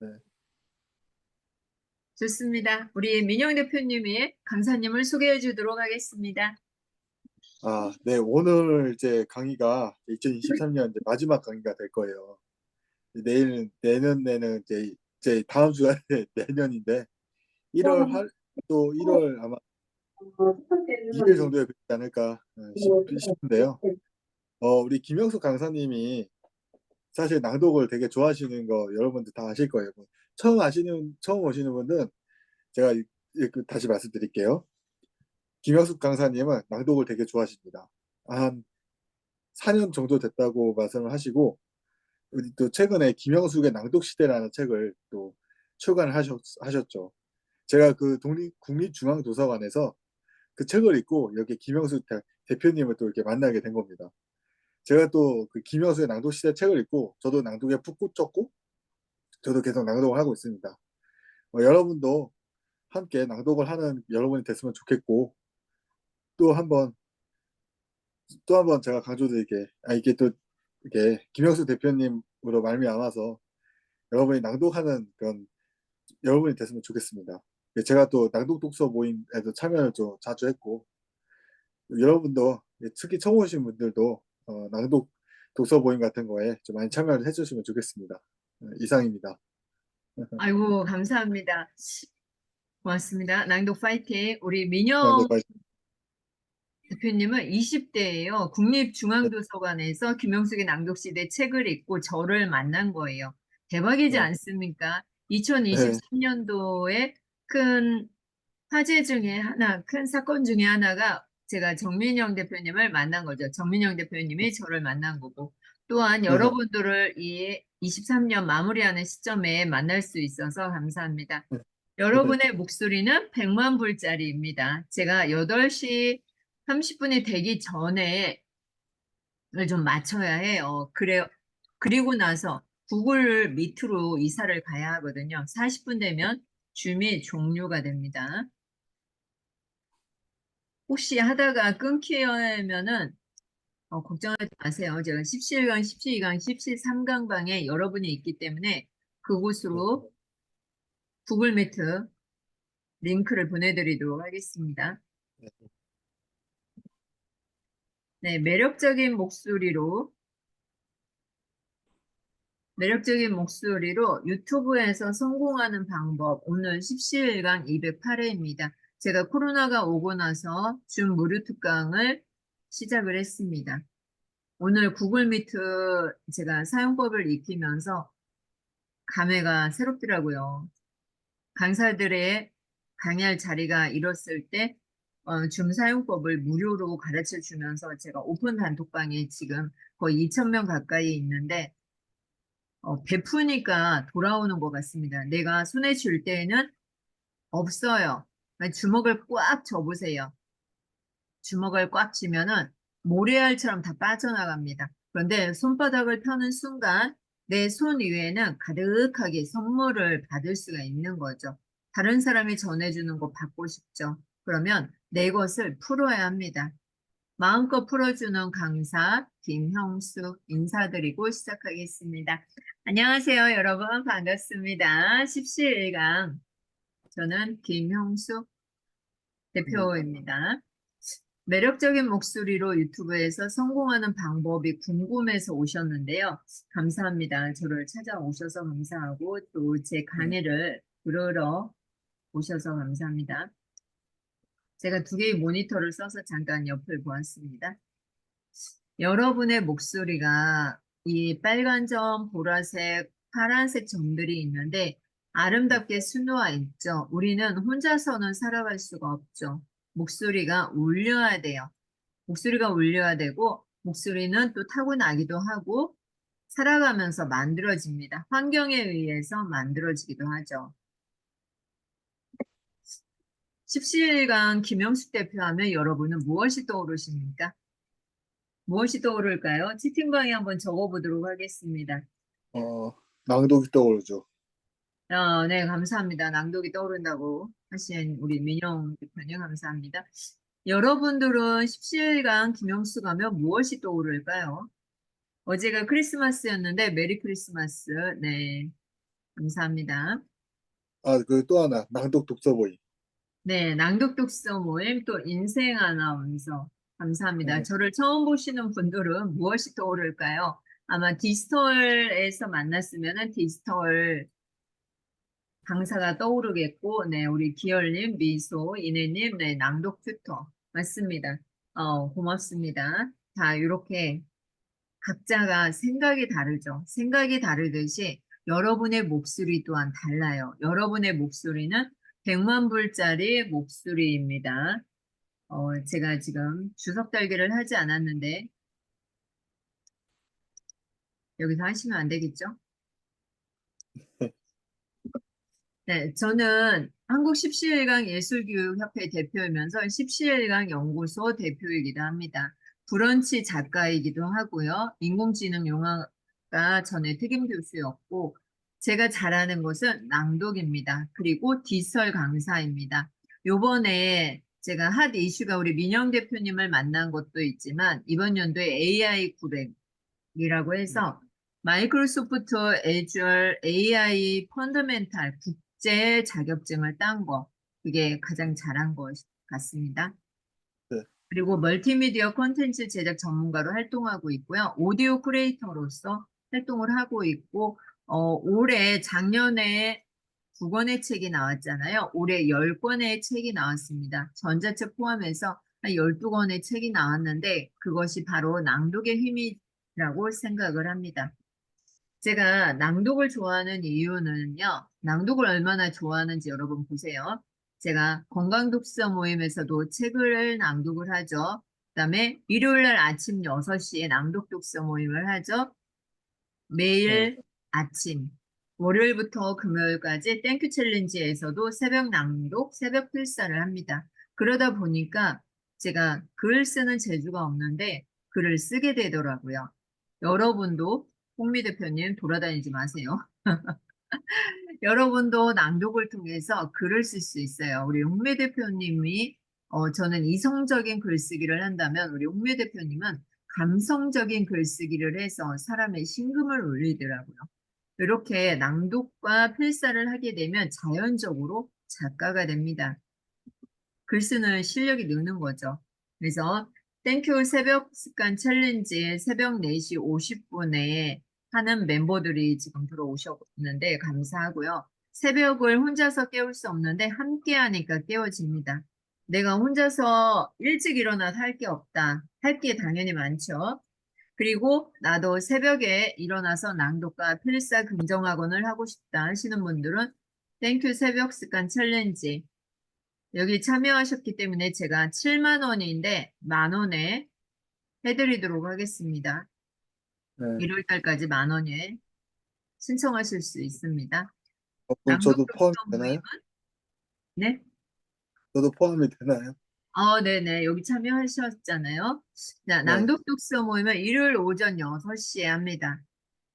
네. 좋습니다. 우리 민영 대표님이 강사님을 소개해 주도록 하겠습니다. 네. 오늘 이제 강의가 2023년 이제 마지막 강의가 될 거예요. 내년에는 이제 다음 주가 내년인데 1월 할 또 1월 아마 2일 정도에 뵙지 않을까 싶은데요. 우리 김영숙 강사님이 사실 낭독을 되게 좋아하시는 거 여러분들 다 아실 거예요. 뭐 처음 오시는 분들은 제가 다시 말씀드릴게요. 김영숙 강사님은 낭독을 되게 좋아하십니다. 한 4년 정도 됐다고 말씀을 하시고, 우리 또 최근에 김영숙의 낭독 시대라는 책을 또 출간을 하셨죠. 제가 그 국립중앙도서관에서 그 책을 읽고 여기 김영숙 대표님을 또 이렇게 만나게 된 겁니다. 제가 또 그 김영숙의 낭독 시대 책을 읽고 저도 낭독에 푹 꽂혔고 저도 계속 낭독을 하고 있습니다. 여러분도 함께 낭독을 하는 여러분이 됐으면 좋겠고, 또 한번 제가 강조드릴게, 이게 또 이게 김영수 대표님으로 말미암아서 여러분이 낭독하는 그런 여러분이 됐으면 좋겠습니다. 제가 또 낭독 독서 모임에도 참여를 좀 자주 했고, 여러분도 특히 처음 오신 분들도 낭독 독서 모임 같은 거에 좀 많이 참여를 해주시면 좋겠습니다. 이상입니다. 아이고, 감사합니다. 고맙습니다. 낭독 파이팅. 우리 민영 낭독 말- 대표님은 20대예요. 네, 국립중앙도서관에서 김영숙의 낭독시대 책을 읽고 저를 만난 거예요. 대박이지 네, 않습니까? 네, 2023년도에 큰 화제 중에 하나, 큰 사건 중에 하나가 제가 정민영 대표님을 만난 거죠. 정민영 대표님이 저를 만난 거고, 또한 네, 여러분들을 이 23년 마무리하는 시점에 만날 수 있어서 감사합니다. 네, 네, 여러분의 목소리는 100만 불짜리입니다. 제가 8시 30분이 되기 전에 좀 맞춰야 해요. 그리고 나서 구글 미트로 이사를 가야 하거든요. 40분 되면 줌이 종료가 됩니다. 혹시 하다가 끊기면은 걱정하지 마세요. 제가 17강, 17강, 17, 3강 방에 여러분이 있기 때문에 네, 그곳으로 구글 미트 링크를 보내드리도록 하겠습니다. 네. 네, 매력적인 목소리로 유튜브에서 성공하는 방법. 오늘 17강 208회입니다. 제가 코로나가 오고 나서 줌 무료 특강을 시작을 했습니다. 오늘 구글 미트 제가 사용법을 익히면서 감회가 새롭더라고요. 강사들의 강의할 자리가 잃었을 때 줌 사용법을 무료로 가르쳐 주면서 제가 오픈 단톡방에 지금 거의 2,000명 가까이 있는데 베푸니까 돌아오는 것 같습니다. 내가 손에 줄 때에는 없어요. 주먹을 꽉 쥐보세요. 주먹을 꽉 쥐면은 모래알처럼 다 빠져나갑니다. 그런데 손바닥을 펴는 순간 내 손 위에는 가득하게 선물을 받을 수가 있는 거죠. 다른 사람이 전해주는 거 받고 싶죠. 그러면 내 것을 풀어야 합니다. 마음껏 풀어주는 강사 김형숙 인사드리고 시작하겠습니다. 안녕하세요, 여러분. 반갑습니다. 17강. 저는 김형숙 네. 대표입니다. 매력적인 목소리로 유튜브에서 성공하는 방법이 궁금해서 오셨는데요. 감사합니다. 저를 찾아오셔서 감사하고 또 제 네. 강의를 들으러 오셔서 감사합니다. 제가 두 개의 모니터를 써서 잠깐 옆을 보았습니다. 여러분의 목소리가 이 빨간 점, 보라색, 파란색 점들이 있는데 아름답게 수놓아 있죠. 우리는 혼자서는 살아갈 수가 없죠. 목소리가 울려야 돼요. 목소리가 울려야 되고 목소리는 또 타고나기도 하고 살아가면서 만들어집니다. 환경에 의해서 만들어지기도 하죠. 17강 김영숙 대표하면 여러분은 무엇이 떠오르십니까? 무엇이 떠오를까요? 채팅방에 한번 적어보도록 하겠습니다. 낭독이 떠오르죠. 네, 감사합니다. 낭독이 떠오른다고 하신 우리 민영 대표님 감사합니다. 여러분들은 17강 김영숙 하면 무엇이 떠오를까요? 어제가 크리스마스였는데 메리 크리스마스. 네. 감사합니다. 그 또 하나 낭독 독서 모임. 네, 낭독 독서 모임 또 인생 아나운서 감사합니다. 네, 저를 처음 보시는 분들은 무엇이 떠오를까요? 아마 디지털에서 만났으면은 디지털 강사가 떠오르겠고, 네, 우리 기열님, 미소, 이내님, 네, 낭독 튜터 맞습니다. 고맙습니다. 자, 이렇게 각자가 생각이 다르죠. 생각이 다르듯이 여러분의 목소리 또한 달라요. 여러분의 목소리는 100만 불짜리 목소리입니다. 제가 지금 주석 달기를 하지 않았는데 여기서 하시면 안 되겠죠? 네, 저는 한국 십시일강 예술교육협회 대표이면서 십시일강 연구소 대표이기도 합니다. 브런치 작가이기도 하고요. 인공지능 용어가 전에 특임 교수였고, 제가 잘하는 것은 낭독입니다. 그리고 디지털 강사입니다. 요번에 제가 핫 이슈가 우리 민영 대표님을 만난 것도 있지만, 이번 연도에 AI 구렉이라고 해서 마이크로소프트 애주얼 AI 펀더멘탈 국제 자격증을 딴 거, 그게 가장 잘한 것 같습니다. 네, 그리고 멀티미디어 콘텐츠 제작 전문가로 활동하고 있고요. 오디오 크리에이터로서 활동을 하고 있고, 올해 작년에 2권의 책이 나왔잖아요. 올해 10권의 책이 나왔습니다. 전자책 포함해서 한 12권의 책이 나왔는데 그것이 바로 낭독의 힘이라고 생각을 합니다. 제가 낭독을 좋아하는 이유는요. 낭독을 얼마나 좋아하는지 여러분 보세요. 제가 건강독서 모임에서도 책을 낭독을 하죠. 그다음에 일요일 날 아침 6시에 낭독독서 모임을 하죠. 네, 매일 아침, 월요일부터 금요일까지 땡큐 챌린지에서도 새벽 낭독, 새벽 필사를 합니다. 그러다 보니까 제가 글 쓰는 재주가 없는데 글을 쓰게 되더라고요. 여러분도 홍미 대표님 돌아다니지 마세요. 여러분도 낭독을 통해서 글을 쓸 수 있어요. 우리 홍미 대표님이 저는 이성적인 글쓰기를 한다면 우리 홍미 대표님은 감성적인 글쓰기를 해서 사람의 심금을 울리더라고요. 이렇게 낭독과 필사를 하게 되면 자연적으로 작가가 됩니다. 글 쓰는 실력이 느는 거죠. 그래서 땡큐 새벽 습관 챌린지 새벽 4시 50분에 하는 멤버들이 지금 들어오셨는데 감사하고요. 새벽을 혼자서 깨울 수 없는데 함께 하니까 깨워집니다. 내가 혼자서 일찍 일어나서 할 게 없다. 할 게 당연히 많죠. 그리고 나도 새벽에 일어나서 낭독과 필사 긍정학원을 하고 싶다 하시는 분들은 땡큐 새벽 습관 챌린지 여기 참여하셨기 때문에 제가 7만 원인데 만 원에 해드리도록 하겠습니다. 네. 1월 달까지 만 원에 신청하실 수 있습니다. 그럼 낭독 저도 포함이 독서 모임은 되나요? 네? 저도 포함이 되나요? 네네. 여기 참여하셨잖아요. 자, 네, 낭독 독서 모임은 일요일 오전 6시에 합니다.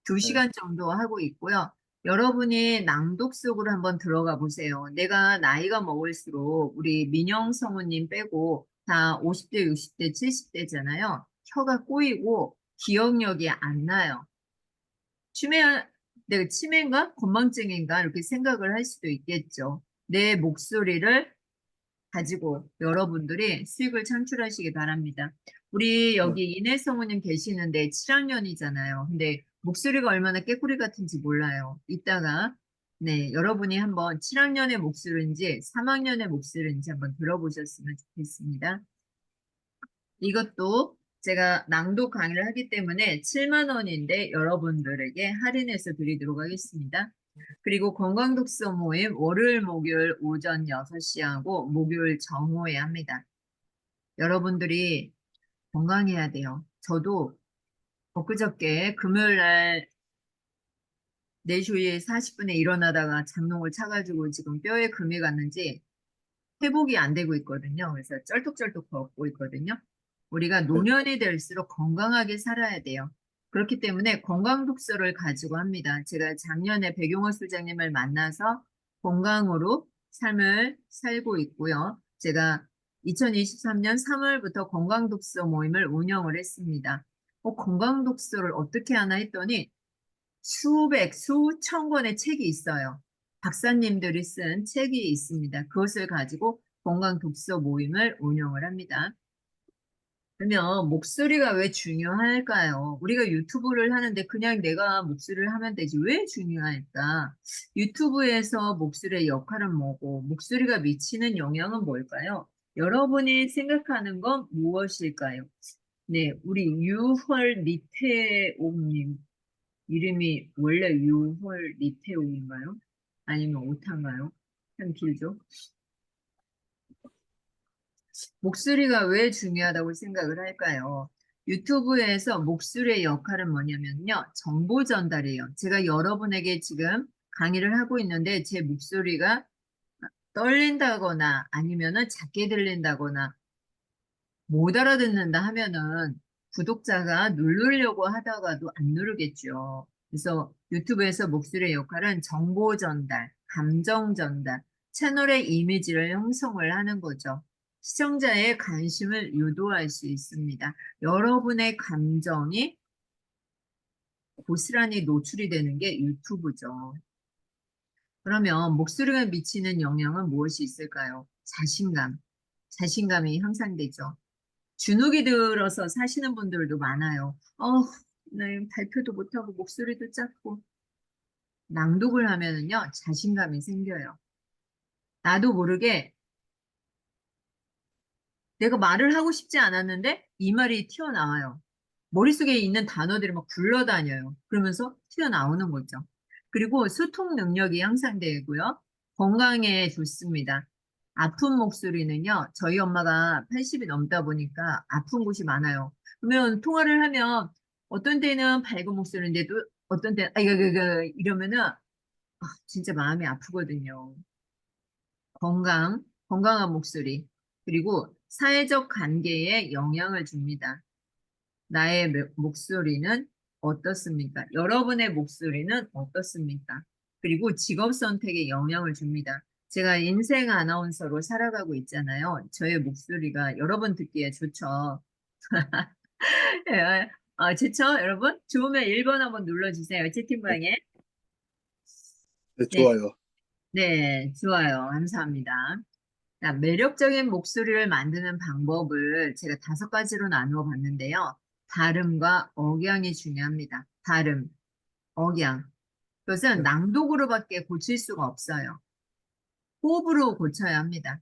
네, 2시간 정도 하고 있고요. 여러분이 낭독 속으로 한번 들어가 보세요. 내가 나이가 먹을수록 우리 민영 성우님 빼고 다 50대, 60대, 70대잖아요. 혀가 꼬이고 기억력이 안 나요. 치매, 내가 치매인가? 건망증인가? 이렇게 생각을 할 수도 있겠죠. 내 목소리를 가지고 여러분들이 수익을 창출하시기 바랍니다. 우리 네. 여기 이내 성우님 계시는데 7학년이잖아요. 근데 목소리가 얼마나 깨꼬리 같은지 몰라요. 이따가 네, 여러분이 한번 7학년의 목소리인지 3학년의 목소리인지 한번 들어보셨으면 좋겠습니다. 이것도 제가 낭독 강의를 하기 때문에 7만 원인데 여러분들에게 할인해서 드리도록 하겠습니다. 그리고 건강독서 모임 월요일, 목요일 오전 6시 하고 목요일 정오에 합니다. 여러분들이 건강해야 돼요. 저도 엊그저께 금요일 날 4시 40분에 일어나다가 장롱을 차가지고 지금 뼈에 금이 갔는지 회복이 안 되고 있거든요. 그래서 쩔뚝쩔뚝 걷고 있거든요. 우리가 네. 노년이 될수록 건강하게 살아야 돼요. 그렇기 때문에 건강 독서를 가지고 합니다. 제가 작년에 백용호 소장님을 만나서 건강으로 삶을 살고 있고요. 제가 2023년 3월부터 건강 독서 모임을 운영을 했습니다. 건강 독서를 어떻게 하나 했더니 수백, 수천 권의 책이 있어요. 박사님들이 쓴 책이 있습니다. 그것을 가지고 건강 독서 모임을 운영을 합니다. 그러면 목소리가 왜 중요할까요? 우리가 유튜브를 하는데 그냥 내가 목소리를 하면 되지 왜 중요할까? 유튜브에서 목소리의 역할은 뭐고 목소리가 미치는 영향은 뭘까요? 여러분이 생각하는 건 무엇일까요? 네, 우리 유헐 리테오님 이름이 원래 유헐 리테오인가요? 아니면 오타인가요? 참 길죠? 목소리가 왜 중요하다고 생각을 할까요? 유튜브에서 목소리의 역할은 뭐냐면요. 정보 전달이에요. 제가 여러분에게 지금 강의를 하고 있는데 제 목소리가 떨린다거나 아니면은 작게 들린다거나 못 알아듣는다 하면은 구독자가 누르려고 하다가도 안 누르겠죠. 그래서 유튜브에서 목소리의 역할은 정보 전달, 감정 전달, 채널의 이미지를 형성을 하는 거죠. 시청자의 관심을 유도할 수 있습니다. 여러분의 감정이 고스란히 노출이 되는 게 유튜브죠. 그러면 목소리가 미치는 영향은 무엇이 있을까요? 자신감. 자신감이 향상되죠. 주눅이 들어서 사시는 분들도 많아요. 네, 발표도 못하고 목소리도 작고 낭독을 하면은요, 자신감이 생겨요. 나도 모르게 내가 말을 하고 싶지 않았는데 이 말이 튀어나와요. 머릿속에 있는 단어들이 막 굴러다녀요. 그러면서 튀어나오는 거죠. 그리고 소통 능력이 향상되고요. 건강에 좋습니다. 아픈 목소리는요, 저희 엄마가 80이 넘다 보니까 아픈 곳이 많아요. 그러면 통화를 하면 어떤 때는 밝은 목소리인데도 어떤 때는, 이러면은, 진짜 마음이 아프거든요. 건강한 목소리. 그리고 사회적 관계에 영향을 줍니다. 나의 목소리는 어떻습니까? 여러분의 목소리는 어떻습니까? 그리고 직업 선택에 영향을 줍니다. 제가 인생 아나운서로 살아가고 있잖아요. 저의 목소리가 여러분 듣기에 좋죠. 예, 좋죠, 여러분? 좋으면 1번 한번 눌러주세요. 네, 채팅방에. 네, 네, 좋아요. 네, 좋아요. 감사합니다. 자, 매력적인 목소리를 만드는 방법을 제가 5가지로 나누어 봤는데요. 발음과 억양이 중요합니다. 발음, 억양. 그것은 네, 낭독으로밖에 고칠 수가 없어요. 호흡으로 고쳐야 합니다.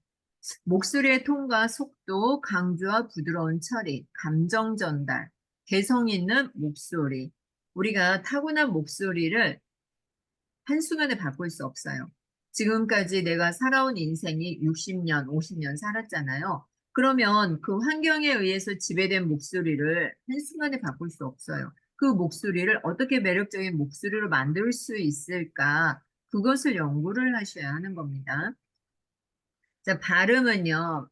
목소리의 톤과 속도, 강조와 부드러운 처리, 감정 전달, 개성 있는 목소리. 우리가 타고난 목소리를 한순간에 바꿀 수 없어요. 지금까지 내가 살아온 인생이 60년, 50년 살았잖아요. 그러면 그 환경에 의해서 지배된 목소리를 한순간에 바꿀 수 없어요. 그 목소리를 어떻게 매력적인 목소리로 만들 수 있을까? 그것을 연구를 하셔야 하는 겁니다. 자, 발음은요.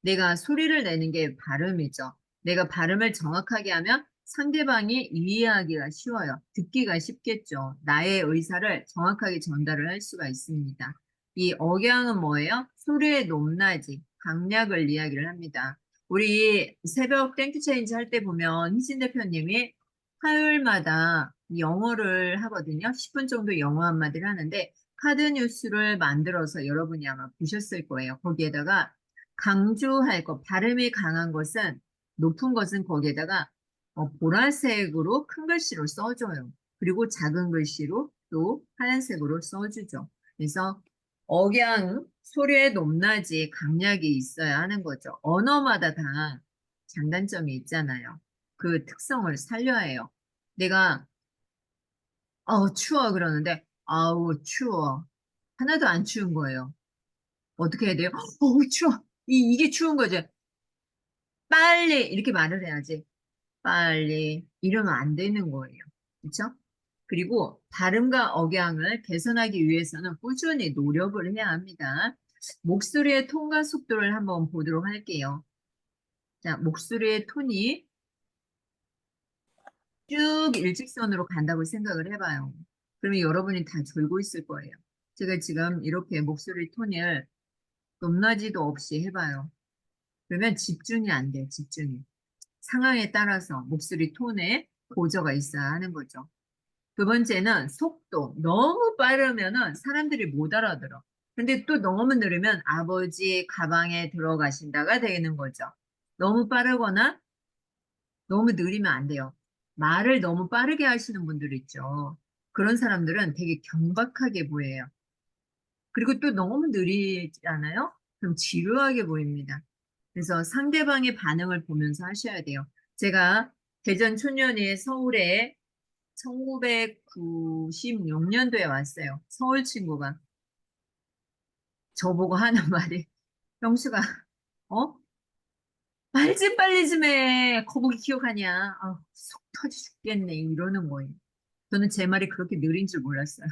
내가 소리를 내는 게 발음이죠. 내가 발음을 정확하게 하면 상대방이 이해하기가 쉬워요. 듣기가 쉽겠죠. 나의 의사를 정확하게 전달을 할 수가 있습니다. 이 억양은 뭐예요? 소리의 높낮이, 강약을 이야기를 합니다. 우리 새벽 땡큐 체인지 할 때 보면 희진 대표님이 화요일마다 영어를 하거든요. 10분 정도 영어 한마디를 하는데 카드 뉴스를 만들어서 여러분이 아마 보셨을 거예요. 거기에다가 강조할 것, 발음이 강한 것은, 높은 것은 거기에다가 보라색으로 큰 글씨로 써줘요. 그리고 작은 글씨로 또 하얀색으로 써주죠. 그래서 억양, 소리의 높낮이, 강약이 있어야 하는 거죠. 언어마다 다 장단점이 있잖아요. 그 특성을 살려야 해요. 내가 추워 그러는데 아우 추워. 하나도 안 추운 거예요. 어떻게 해야 돼요? 추워. 이게 추운 거죠. 빨리 이렇게 말을 해야지. 빨리 이러면 안 되는 거예요. 그렇죠? 그리고 발음과 억양을 개선하기 위해서는 꾸준히 노력을 해야 합니다. 목소리의 톤과 속도를 한번 보도록 할게요. 자, 목소리의 톤이 쭉 일직선으로 간다고 생각을 해봐요. 그러면 여러분이 다 졸고 있을 거예요. 제가 지금 이렇게 목소리 톤을 높낮이도 없이 해봐요. 그러면 집중이 안 돼요, 집중이. 상황에 따라서 목소리 톤에 고저가 있어야 하는 거죠. 두 번째는 속도. 너무 빠르면은 사람들이 못 알아들어. 근데 또 너무 느리면 아버지 가방에 들어가신다가 되는 거죠. 너무 빠르거나 너무 느리면 안 돼요. 말을 너무 빠르게 하시는 분들 있죠. 그런 사람들은 되게 경박하게 보여요. 그리고 또 너무 느리잖아요? 그럼 지루하게 보입니다. 그래서 상대방의 반응을 보면서 하셔야 돼요. 제가 대전 초년이 서울에 1996년도에 왔어요. 서울 친구가. 저보고 하는 말이, 영수가, 어? 말 좀 빨리 좀 해. 거북이 기억하냐? 아, 속 터지 죽겠네. 이러는 거예요. 저는 제 말이 그렇게 느린 줄 몰랐어요.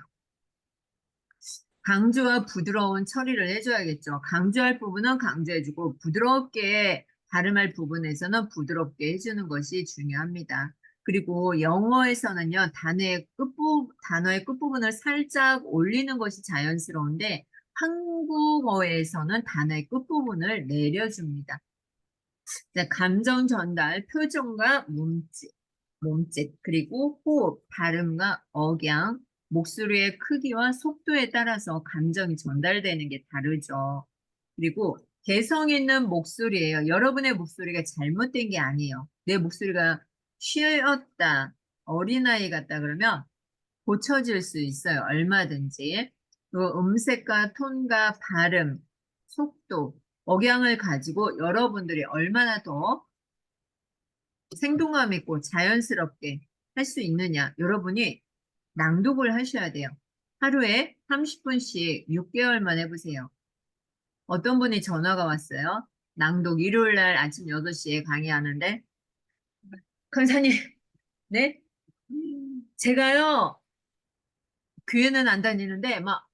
강조와 부드러운 처리를 해줘야겠죠. 강조할 부분은 강조해주고 부드럽게 발음할 부분에서는 부드럽게 해주는 것이 중요합니다. 그리고 영어에서는요, 단어의 끝부분을 살짝 올리는 것이 자연스러운데 한국어에서는 단어의 끝부분을 내려줍니다. 자, 감정 전달, 표정과 몸짓, 그리고 호흡, 발음과 억양, 목소리의 크기와 속도에 따라서 감정이 전달되는 게 다르죠. 그리고 개성 있는 목소리예요. 여러분의 목소리가 잘못된 게 아니에요. 내 목소리가 쉬었다, 어린아이 같다 그러면 고쳐질 수 있어요. 얼마든지. 그 음색과 톤과 발음, 속도, 억양을 가지고 여러분들이 얼마나 더 생동감 있고 자연스럽게 할 수 있느냐. 여러분이 낭독을 하셔야 돼요. 하루에 30분씩 6개월만 해보세요. 어떤 분이 전화가 왔어요. 낭독 일요일 날 아침 8시에 강의하는데, 강사님, 네? 제가요, 교회는 안 다니는데, 막,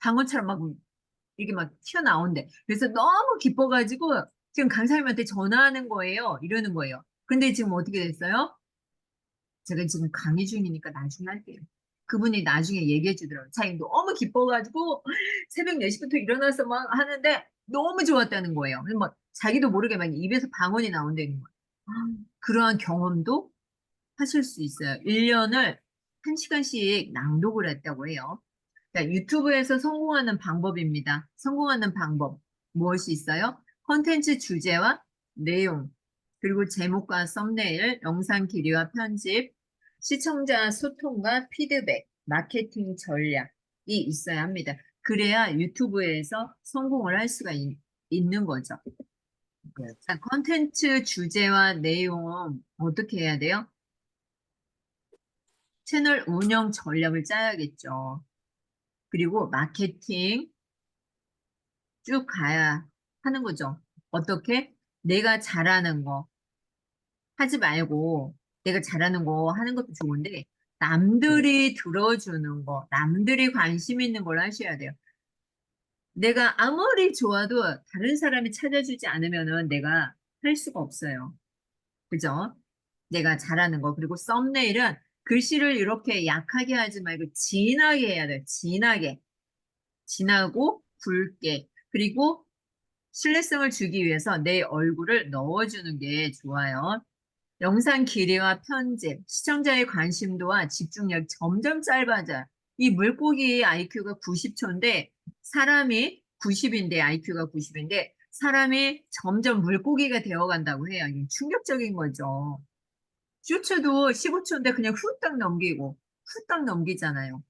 방언처럼 막, 이게 막 튀어나온대. 그래서 너무 기뻐가지고, 지금 강사님한테 전화하는 거예요. 이러는 거예요. 근데 지금 어떻게 됐어요? 제가 지금 강의 중이니까 나중에 할게요. 그분이 나중에 얘기해 주더라고요. 자기 너무 기뻐가지고 새벽 4시부터 일어나서 막 하는데 너무 좋았다는 거예요. 그래서 막 자기도 모르게 막 입에서 방언이 나온다는 거예요. 그러한 경험도 하실 수 있어요. 1년을 1시간씩 낭독을 했다고 해요. 자, 유튜브에서 성공하는 방법입니다. 성공하는 방법. 무엇이 있어요? 컨텐츠 주제와 내용, 그리고 제목과 썸네일, 영상 길이와 편집, 시청자 소통과 피드백, 마케팅 전략이 있어야 합니다. 그래야 유튜브에서 성공을 할 수가 있는 거죠. 네. 자, 컨텐츠 주제와 내용은 어떻게 해야 돼요? 채널 운영 전략을 짜야겠죠. 그리고 마케팅 쭉 가야 하는 거죠. 어떻게? 내가 잘하는 거 하지 말고 내가 잘하는 거 하는 것도 좋은데 네. 남들이 들어주는 거, 남들이 관심 있는 걸 하셔야 돼요. 내가 아무리 좋아도 다른 사람이 찾아주지 않으면은 내가 할 수가 없어요. 그죠? 내가 잘하는 거. 그리고 썸네일은 글씨를 이렇게 약하게 하지 말고 진하게 해야 돼요. 진하게. 진하고 굵게. 그리고 신뢰성을 주기 위해서 내 얼굴을 넣어주는 게 좋아요. 영상 길이와 편집, 시청자의 관심도와 집중력 점점 짧아져요. 이 물고기 IQ가 90초인데 사람이 90인데 IQ가 90인데 사람이 점점 물고기가 되어간다고 해요. 이게 충격적인 거죠. 쇼츠도 15초인데 그냥 후딱 넘기고 후딱 넘기잖아요.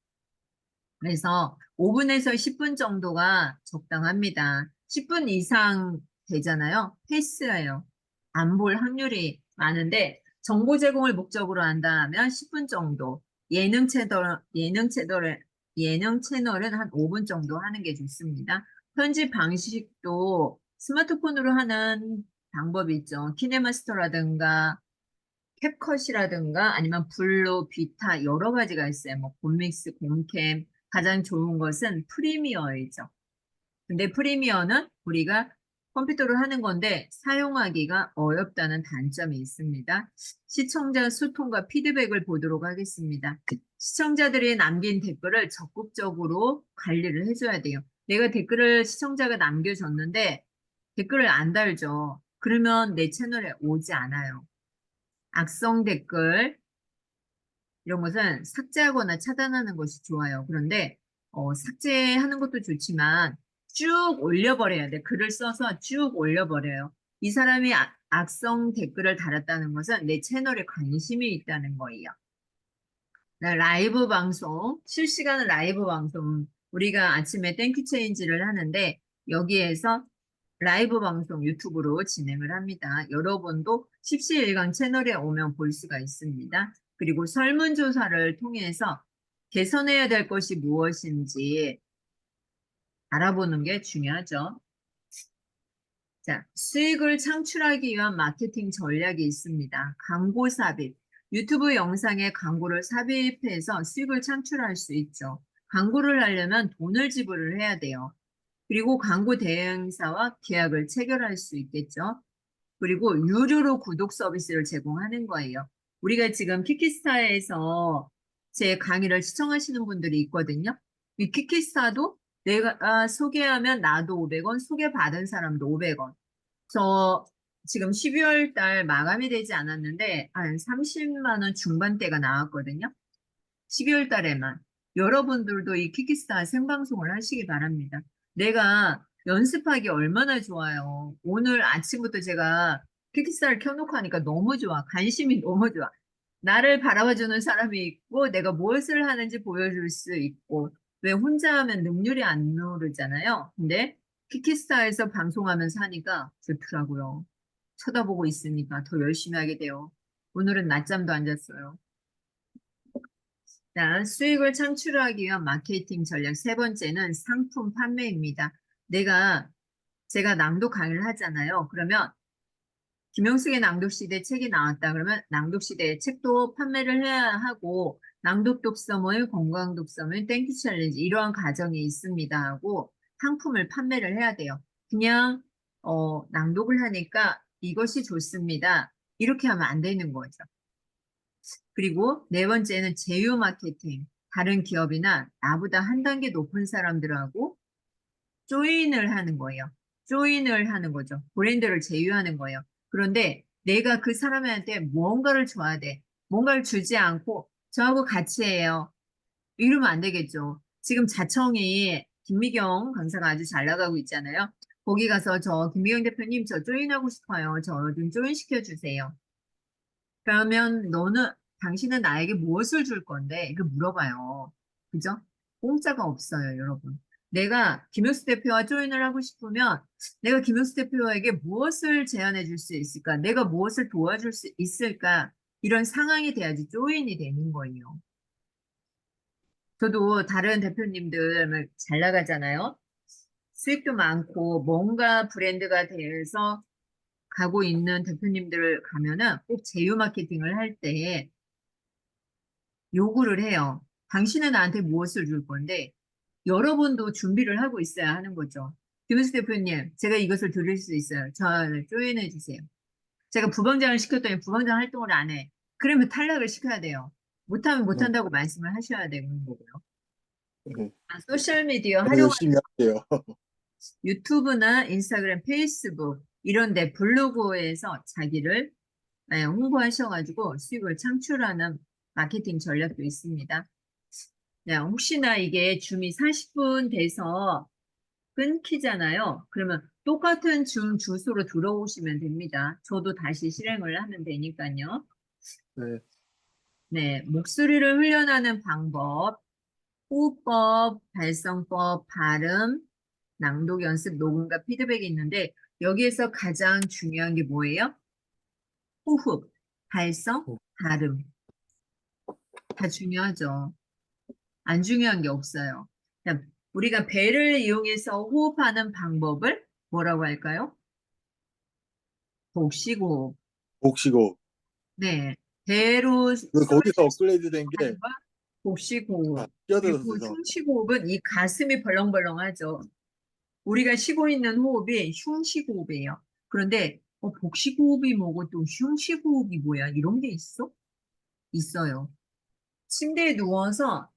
그래서 5분에서 10분 정도가 적당합니다. 10분 이상 되잖아요. 패스예요. 안 볼 확률이 많은데 정보 제공을 목적으로 한다 하면 10분 정도. 예능 채널은 한 5분 정도 하는 게 좋습니다. 편집 방식도 스마트폰으로 하는 방법이 있죠. 키네마스터라든가 캡컷이라든가 아니면 블루, 비타 여러 가지가 있어요. 뭐 곰믹스, 곰캠 가장 좋은 것은 프리미어이죠. 근데 프리미어는 우리가 컴퓨터로 하는 건데 사용하기가 어렵다는 단점이 있습니다. 시청자 소통과 피드백을 보도록 하겠습니다. 시청자들이 남긴 댓글을 적극적으로 관리를 해줘야 돼요. 내가 댓글을 시청자가 남겨줬는데 댓글을 안 달죠. 그러면 내 채널에 오지 않아요. 악성 댓글, 이런 것은 삭제하거나 차단하는 것이 좋아요. 그런데 삭제하는 것도 좋지만 쭉 올려버려야 돼. 글을 써서 쭉 올려버려요. 이 사람이 악성 댓글을 달았다는 것은 내 채널에 관심이 있다는 거예요. 라이브 방송, 실시간 라이브 방송, 우리가 아침에 땡큐 체인지를 하는데 여기에서 라이브 방송 유튜브로 진행을 합니다. 여러분도 십시일강 채널에 오면 볼 수가 있습니다. 그리고 설문조사를 통해서 개선해야 될 것이 무엇인지 알아보는 게 중요하죠. 자, 수익을 창출하기 위한 마케팅 전략이 있습니다. 광고 삽입. 유튜브 영상에 광고를 삽입해서 수익을 창출할 수 있죠. 광고를 하려면 돈을 지불을 해야 돼요. 그리고 광고 대행사와 계약을 체결할 수 있겠죠. 그리고 유료로 구독 서비스를 제공하는 거예요. 우리가 지금 키키스타에서 제 강의를 시청하시는 분들이 있거든요. 이 키키스타도 내가 소개하면 나도 500원, 소개받은 사람도 500원. 저 지금 12월 달 마감이 되지 않았는데 한 30만 원 중반대가 나왔거든요. 12월 달에만. 여러분들도 이 키키스타 생방송을 하시기 바랍니다. 내가 연습하기 얼마나 좋아요. 오늘 아침부터 제가 키키스타를 켜놓고 하니까 너무 좋아. 관심이 너무 좋아. 나를 바라봐주는 사람이 있고 내가 무엇을 하는지 보여줄 수 있고 왜 혼자 하면 능률이 안 오르잖아요. 근데 키키스타에서 방송하면서 하니까 좋더라고요. 쳐다보고 있으니까 더 열심히 하게 돼요. 오늘은 낮잠도 안 잤어요. 자, 수익을 창출하기 위한 마케팅 전략 세 번째는 상품 판매입니다. 제가 낭독 강의를 하잖아요. 그러면 김영숙의 낭독시대 책이 나왔다 그러면 낭독시대 책도 판매를 해야 하고 낭독 독서모임, 건강 독서모임, 땡큐 챌린지 이러한 과정이 있습니다 하고 상품을 판매를 해야 돼요. 그냥 낭독을 하니까 이것이 좋습니다. 이렇게 하면 안 되는 거죠. 그리고 네 번째는 제휴 마케팅. 다른 기업이나 나보다 한 단계 높은 사람들하고 조인을 하는 거예요. 조인을 하는 거죠. 브랜드를 제휴하는 거예요. 그런데 내가 그 사람한테 무언가를 줘야 돼. 뭔가를 주지 않고 저하고 같이 해요. 이러면 안 되겠죠. 지금 자청이 김미경 강사가 아주 잘 나가고 있잖아요. 거기 가서 저 김미경 대표님 저 조인하고 싶어요. 저 좀 조인 시켜주세요. 그러면 당신은 나에게 무엇을 줄 건데? 이렇게 물어봐요. 그죠? 공짜가 없어요, 여러분. 내가 김효수 대표와 조인을 하고 싶으면 내가 김효수 대표에게 무엇을 제안해 줄 수 있을까? 내가 무엇을 도와줄 수 있을까? 이런 상황이 돼야지 조인이 되는 거예요. 저도 다른 대표님들 잘 나가잖아요. 수익도 많고 뭔가 브랜드가 돼서 가고 있는 대표님들 가면은 꼭 제휴 마케팅을 할 때 요구를 해요. 당신은 나한테 무엇을 줄 건데 여러분도 준비를 하고 있어야 하는 거죠. 김은수 대표님, 제가 이것을 드릴 수 있어요. 저를 조인해 주세요. 제가 부방장을 시켰더니 부방장 활동을 안 해. 그러면 탈락을 시켜야 돼요. 못하면 네, 못한다고 말씀을 하셔야 되는 거고요. 네. 소셜미디어 더 열심히 할게요. 유튜브나 인스타그램, 페이스북 이런 데 블로그에서 자기를 홍보하셔가지고 수익을 창출하는 마케팅 전략도 있습니다. 네, 혹시나 이게 줌이 40분 돼서 끊기잖아요. 그러면 똑같은 줌 주소로 들어오시면 됩니다. 저도 다시 실행을 하면 되니까요. 네, 네, 목소리를 훈련하는 방법, 호흡법, 발성법, 발음, 낭독 연습, 녹음과 피드백이 있는데 여기에서 가장 중요한 게 뭐예요? 호흡, 발성, 발음. 다 중요하죠. 안 중요한 게 없어요. 자, 우리가 배를 이용해서 호흡하는 방법을 뭐라고 할까요? 복식호흡. 복식호. 네, 배로 거기서 소리를 업그레이드 된 게 하는 건 복식호흡. 끼어들어서 그리고 죄송합니다. 흉식호흡은 이 가슴이 벌렁벌렁하죠. 우리가 쉬고 있는 호흡이 흉식호흡이에요. 그런데 복식호흡이 뭐고 또 흉식호흡이 뭐야? 이런 게 있어? 있어요. 침대에 누워서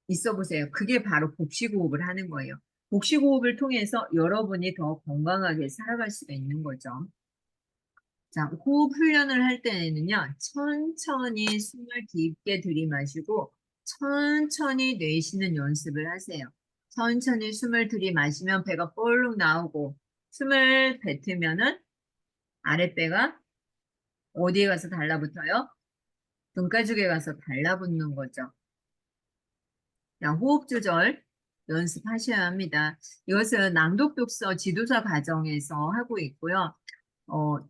있어 보세요. 그게 바로 복식호흡을 하는 거예요. 복식호흡을 통해서 여러분이 더 건강하게 살아갈 수가 있는 거죠. 자, 호흡 훈련을 할 때는요, 천천히 숨을 깊게 들이마시고, 천천히 내쉬는 연습을 하세요. 천천히 숨을 들이마시면 배가 볼록 나오고, 숨을 뱉으면은 아랫배가 어디에 가서 달라붙어요? 등가죽에 가서 달라붙는 거죠. 자, 호흡 조절 연습하셔야 합니다. 이것은 낭독독서 지도사 과정에서 하고 있고요.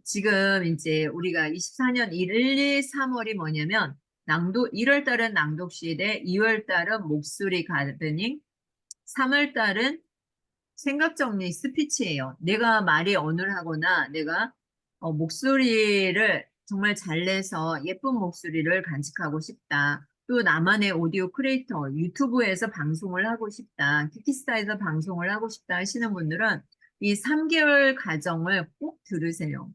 지금 이제 우리가 24년 1, 2, 3월이 뭐냐면 1월 달은 낭독 시대, 2월 달은 목소리 가르닝, 3월 달은 생각 정리 스피치예요. 내가 말이 어눌하거나 내가 목소리를 정말 잘 내서 예쁜 목소리를 간직하고 싶다. 또 나만의 오디오 크리에이터, 유튜브에서 방송을 하고 싶다. 키키스타에서 방송을 하고 싶다 하시는 분들은 이 3개월 과정을 꼭 들으세요.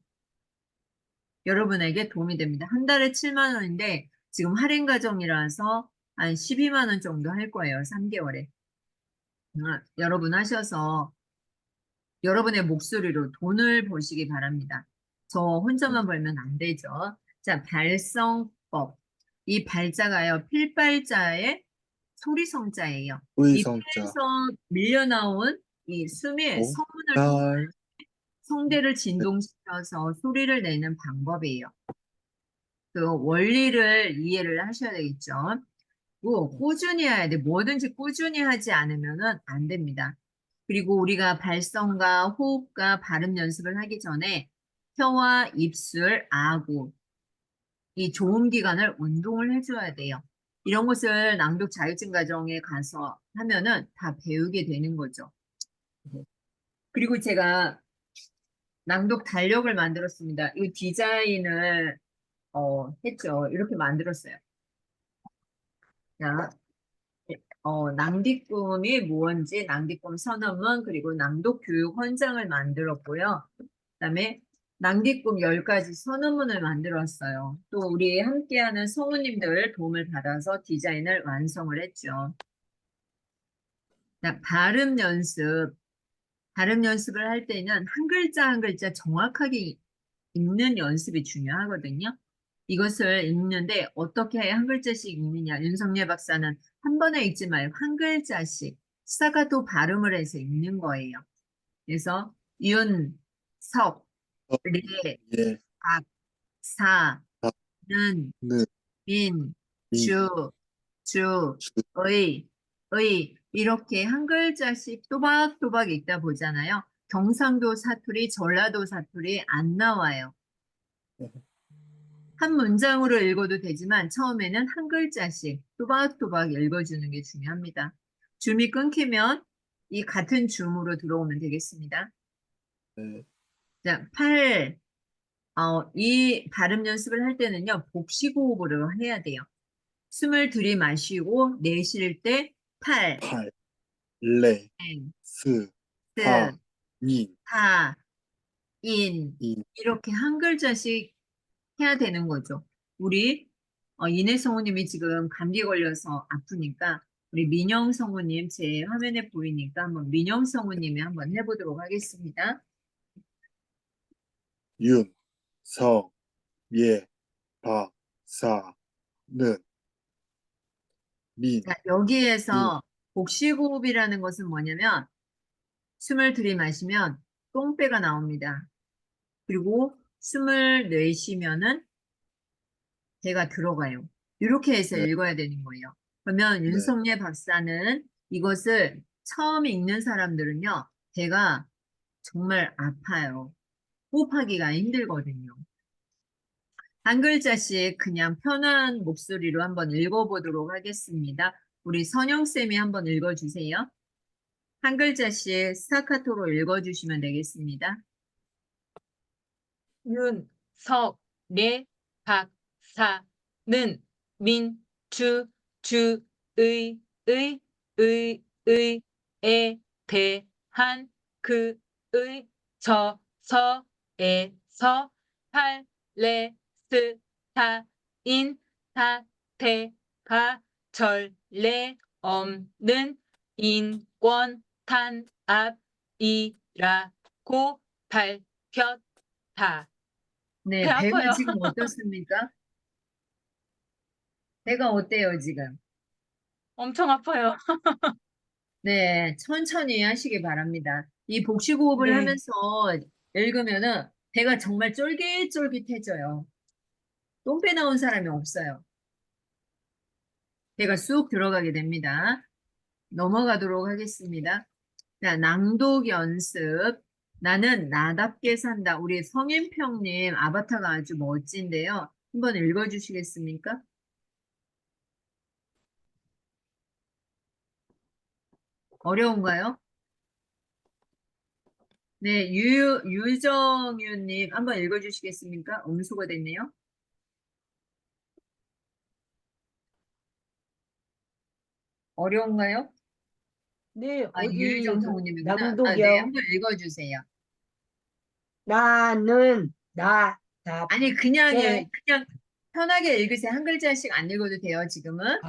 여러분에게 도움이 됩니다. 한 달에 7만 원인데 지금 할인 과정이라서 한 12만 원 정도 할 거예요. 3개월에. 여러분 하셔서 여러분의 목소리로 돈을 버시기 바랍니다. 저 혼자만 벌면 안 되죠. 자, 발성법. 이 발자가요, 필발자의 소리성자예요. 이 의성자, 폐에서 밀려나온 이 숨의 오, 성문을 통해 달, 성대를 진동시켜서 소리를 내는 방법이에요. 그 원리를 이해를 하셔야 되겠죠. 꾸준히 해야 돼. 뭐든지 꾸준히 하지 않으면 안 됩니다. 그리고 우리가 발성과 호흡과 발음 연습을 하기 전에 혀와 입술, 아구, 이 조음기관을 운동을 해줘야 돼요. 이런 것을 낭독 자격증 과정에 가서 하면은 다 배우게 되는 거죠. 그리고 제가 낭독 달력을 만들었습니다. 이 디자인을 했죠. 이렇게 만들었어요. 자, 낭디꿈이 무언지, 낭디꿈 선언문, 그리고 낭독 교육 헌장을 만들었고요. 그다음에 낭디꿈 10가지 선언문을 만들었어요. 또 우리 함께하는 성우님들 도움을 받아서 디자인을 완성을 했죠. 자, 발음 연습. 발음 연습을 할 때는 한 글자 한 글자 정확하게 읽는 연습이 중요하거든요. 이것을 읽는데 어떻게 한 글자씩 읽느냐. 윤석열 박사는 한 번에 읽지 말고 한 글자씩 스타카토 발음을 해서 읽는 거예요. 그래서 윤, 석, 어, 례, 예, 박, 사, 다, 는, 느, 민, 민, 주, 주, 의 이렇게 한 글자씩 또박또박 읽다 보잖아요. 경상도 사투리, 전라도 사투리 안 나와요. 한 문장으로 읽어도 되지만 처음에는 한 글자씩 또박또박 읽어주는 게 중요합니다. 줌이 끊기면 이 같은 줌으로 들어오면 되겠습니다. 네, 자, 이 발음 연습을 할 때는요, 복식호흡으로 해야 돼요. 숨을 들이마시고 내쉴 때 팔, 팔, 레, 엔, 스, 타, 스, 민, 타, 인 인, 이렇게 한 글자씩 해야 되는 거죠. 우리 이내 성우님이 지금 감기 걸려서 아프니까 우리 민영 성우님 제 화면에 보이니까 한번 민영 성우님이 한번 해보도록 하겠습니다. 윤, 성, 예, 박, 사, 는, 민, 자, 인, 여기에서 복식호흡이라는 것은 뭐냐면 숨을 들이마시면 똥배가 나옵니다. 그리고 숨을 내쉬면은 배가 들어가요. 이렇게 해서 네, 읽어야 되는 거예요. 그러면 네, 윤석열 박사는 이것을 처음 읽는 사람들은요, 배가 정말 아파요. 호흡하기가 힘들거든요. 한 글자씩 그냥 편한 목소리로 한번 읽어보도록 하겠습니다. 우리 선영쌤이 한번 읽어주세요. 한 글자씩 스타카토로 읽어주시면 되겠습니다. 윤, 석, 례, 박, 사, 는, 민, 주, 에, 대, 한, 에서, 팔, 레, 스, 타, 인, 타, 태, 가, 절, 레, 는, 인권, 탄압이라고 밝혔다. 배 네, 배가 아파요. 지금 어떻습니까? 배가 어때요, 지금? 엄청 아파요. 네, 천천히 하시기 바랍니다. 이 복식호흡을 네. 하면서 읽으면은 배가 정말 쫄깃쫄깃해져요. 똥배 나온 사람이 없어요. 배가 쑥 들어가게 됩니다. 넘어가도록 하겠습니다. 자, 낭독 연습. 나는 나답게 산다. 우리 성인평님 아바타가 아주 멋진데요. 한번 읽어주시겠습니까? 어려운가요? 네, 유정윤님 한번 읽어주시겠습니까? 음소거 됐네요. 어려운가요? 네, 아, 어디 유정 성우님이구나. 아, 네, 낭독이요? 한번 읽어주세요. 나는 아니, 그냥, 나답게 그냥 편하게 읽으세요. 한 글자씩 안 읽어도 돼요, 지금은.